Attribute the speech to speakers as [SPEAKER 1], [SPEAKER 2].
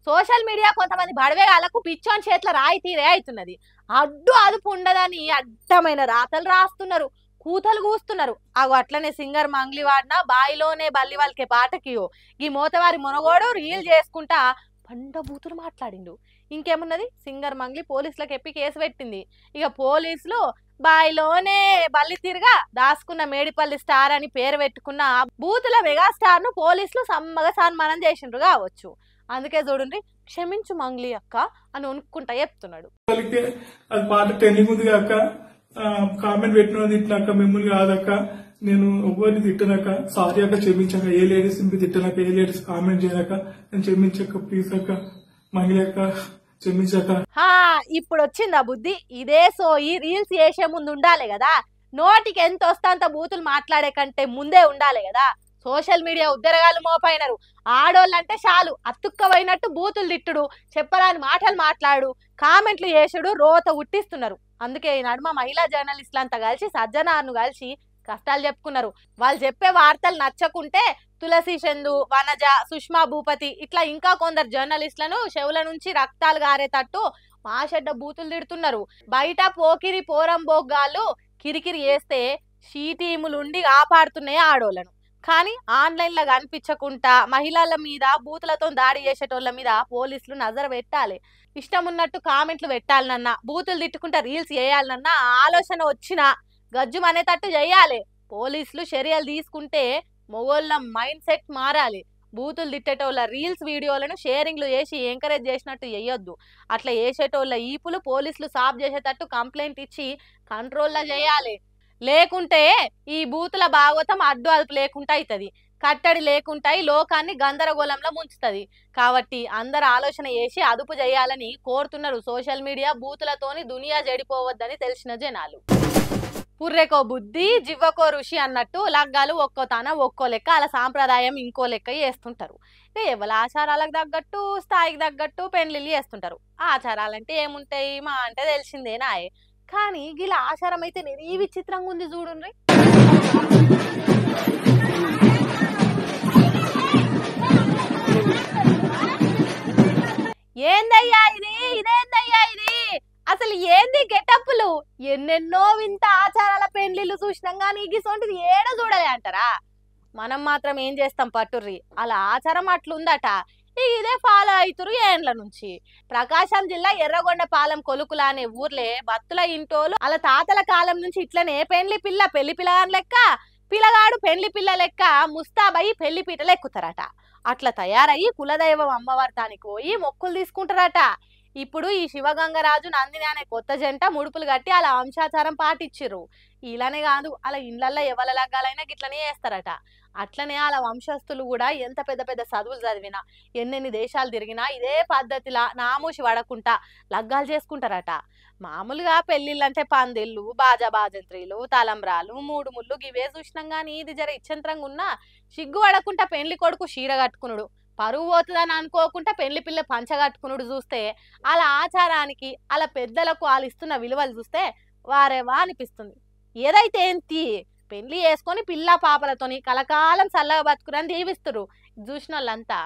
[SPEAKER 1] Social media కొంతమంది బడవేగాలకు పిచ్చోని చేతుల రాయి తీరే అవుతున్నది. అడ్డు అదుపు ఉండదని అడ్డమైన రాతలు రాస్తున్నారు, కూతలు కూస్తున్నారు. అగో అట్లనే సింగర్ మంగ్లీ వాడిన బాయిలోనే బల్లి వాళ్ళకే పాటకియో ఈ మోతవారి మునగోడు రీల్ చేసుకుంటా పండ బూతులు మాట్లాడిండు. ఇంకేమున్నది, సింగర్ మంగ్లీ పోలీసులకు ఎప్పి కేసు పెట్టింది. ఇక పోలీసులు బాయిలోనే బల్లి తిరగా దాసుకున్న మేడిపల్లి స్టార్ అని పేరు పెట్టుకున్న బూతుల మెగాస్టార్ ను పోలీసులు సమ్మగా సన్మానం చేసిండ్రు కావచ్చు. అందుకే చూడండి, క్షమించు మంగ్లీ అక్క అని వణుక్కుంటా చెప్తున్నాడు.
[SPEAKER 2] అది పాట ట్రెండింగ్ ఉంది కాక కామెంట్ పెట్టిన తిట్టినాక మిమ్మల్ని కాదక్క, నేను ఎవరిని తిట్టనాక, సారీ అక్క క్షమించాక, ఏ లేడీస్ తిట్టనాక, ఏ లేడీస్ కామెంట్ చేయనాక నేను క్షమించాక, ప్లీజ్ అక్క మంగ్లీ అక్క క్షమించాక.
[SPEAKER 1] ఇప్పుడు వచ్చిందా బుద్ధి? ఇదే సోయి రీల్స్ చేసే ముందు ఉండాలి కదా, నోటికి ఎంత వస్తే అంత బూతులు మాట్లాడే కంటే ముందే ఉండాలి కదా. Social media ఉద్దరగాలు మోపైనరు. ఆడోళ్ళంటే చాలు అతుక్కవైనట్టు బూతులు తిట్టుడు, చెప్పరాని మాటలు మాట్లాడు, కామెంట్లు చేసుడు రోత ఉట్టిస్తున్నారు. అందుకే ఈ నడుమ మహిళా జర్నలిస్టులు అంతా కలిసి సజ్జనార్ను కలిసి కష్టాలు చెప్పుకున్నారు. వాళ్ళు చెప్పే వార్తలు నచ్చకుంటే తులసి చందు, వనజ, సుష్మా భూపతి ఇట్లా ఇంకా కొందరు జర్నలిస్టులను చెవుల నుంచి రక్తాలు గారేటట్టు మాషడ్డ బూతులు తిడుతున్నారు. బయట పోకిరి పోరంబోగ్గాళ్ళు కిరికిరి చేస్తే షీటీములుండి కాపాడుతున్నాయి ఆడోళ్ళను. కానీ ఆన్లైన్లో కనిపించకుండా మహిళల మీద బూతులతో దాడి చేసేటోళ్ళ మీద పోలీసులు నజర పెట్టాలి. ఇష్టం ఉన్నట్టు కామెంట్లు పెట్టాలనన్నా, బూతులు తిట్టుకుంటా రీల్స్ చేయాలనన్నా ఆలోచన వచ్చినా గజ్జుం అనేటట్టు చేయాలి. పోలీసులు చర్యలు తీసుకుంటే మొగోళ్ళ మైండ్ సెట్ మారాలి. బూతులు తిట్టేటోళ్ళ రీల్స్ వీడియోలను షేరింగ్లు చేసి ఎంకరేజ్ చేసినట్టు చేయొద్దు. అట్లా చేసేటోళ్ళ ఈపులు పోలీసులు సాఫ్ చేసేటట్టు కంప్లైంట్ ఇచ్చి కంట్రోల్లో చేయాలి. లేకుంటే ఈ బూతుల భాగవతం అడ్డు అదుపు లేకుండా అవుతుంది, కట్టడి లేకుంటాయి, లోకాన్ని గందరగోళంలో ముంచుతుంది. కాబట్టి అందరు ఆలోచన చేసి అదుపు చేయాలని కోరుతున్నారు. సోషల్ మీడియా బూతులతోని దునియా చెడిపోవద్దని తెలిసిన జనాలు. పుర్రెకో బుద్ధి జివ్వకో ఋషి అన్నట్టు లగ్గాలు ఒక్కో తాన ఒక్కో లెక్క, అలా సాంప్రదాయం ఇంకో లెక్క చేస్తుంటారు. ఎవరి ఆచారాలకు తగ్గట్టు స్థాయికి తగ్గట్టు పెళ్లిళ్ళు చేస్తుంటారు. ఆచారాలంటే ఏముంటాయి మా అంటే తెలిసిందేనాయే. కానీ గిలా ఆచారం అయితే ఈ విచిత్రంగా ఉంది చూడుండ్రి. ఏందయ్యా ఇది, ఇదేందయ్యా ఇది, అసలు ఏంది గెటప్పులు? ఎన్నెన్నో వింత ఆచారాల పెండ్లిళ్ళు చూసినాం కానీ ఇగిసోంటిది ఏడ చూడలే అంటారా? మనం మాత్రం ఏం చేస్తాం పట్టుర్రి, అలా ఆచారం అట్లుందట. ఇదే ఫాలో అవుతురు ఏండ్ల నుంచి. ప్రకాశం జిల్లా ఎర్రగొండపాలెం కొలుకుల అనే ఊర్లే బత్తుల ఇంటోలు అలా తాతల కాలం నుంచి ఇట్లనే పెళ్లి పిల్లగాని లెక్క, పిల్లగాడు పెళ్లి పిల్ల లెక్క ముస్తాబయ్యి పెళ్లి పీటలు ఎక్కుతారట. అట్లా తయారయ్యి కులదైవం అమ్మవార్తానికి పోయి మొక్కులు తీసుకుంటారట. ఇప్పుడు ఈ శివగంగరాజు నందిని అనే కొత్త జంట ముడుపులు కట్టి అలా వంశాచారం పాటిచ్చిర్రు. ఇలానే కాదు, అలా ఇండ్లల్లో ఎవరి లగ్గాలైనా గిట్లనే చేస్తారట. అట్లనే అలా వంశస్థులు కూడా ఎంత పెద్ద పెద్ద చదువులు చదివినా, ఎన్నెన్ని దేశాలు తిరిగినా ఇదే పద్ధతిలా నామూసి పడకుండా లగ్గాలు చేసుకుంటారట. మామూలుగా పెళ్లిళ్ళంటే పందిళ్ళు, బాజంత్రీలు, తలంబ్రాలు, మూడు ముళ్ళు గివే చూసినాం కానీ ఇది జర ఇచ్చంత్రంగా ఉన్నా సిగ్గు పడకుండా పెళ్లి కొడుకు చీర కట్టుకునుడు, పరువు పోతుందని అనుకోకుండా పెళ్లి పిల్ల పంచగట్టుకునుడు చూస్తే, అలా ఆచారానికి అలా పెద్దలకు వాళ్ళు ఇస్తున్న విలువలు చూస్తే వారేవా అనిపిస్తుంది. ఏదైతే ఏంటి, పెళ్లి చేసుకొని పిల్ల పాపలతోని కలకాలం చల్లగా బతుకురని దీవిస్తురు చూసిన వాళ్ళంతా.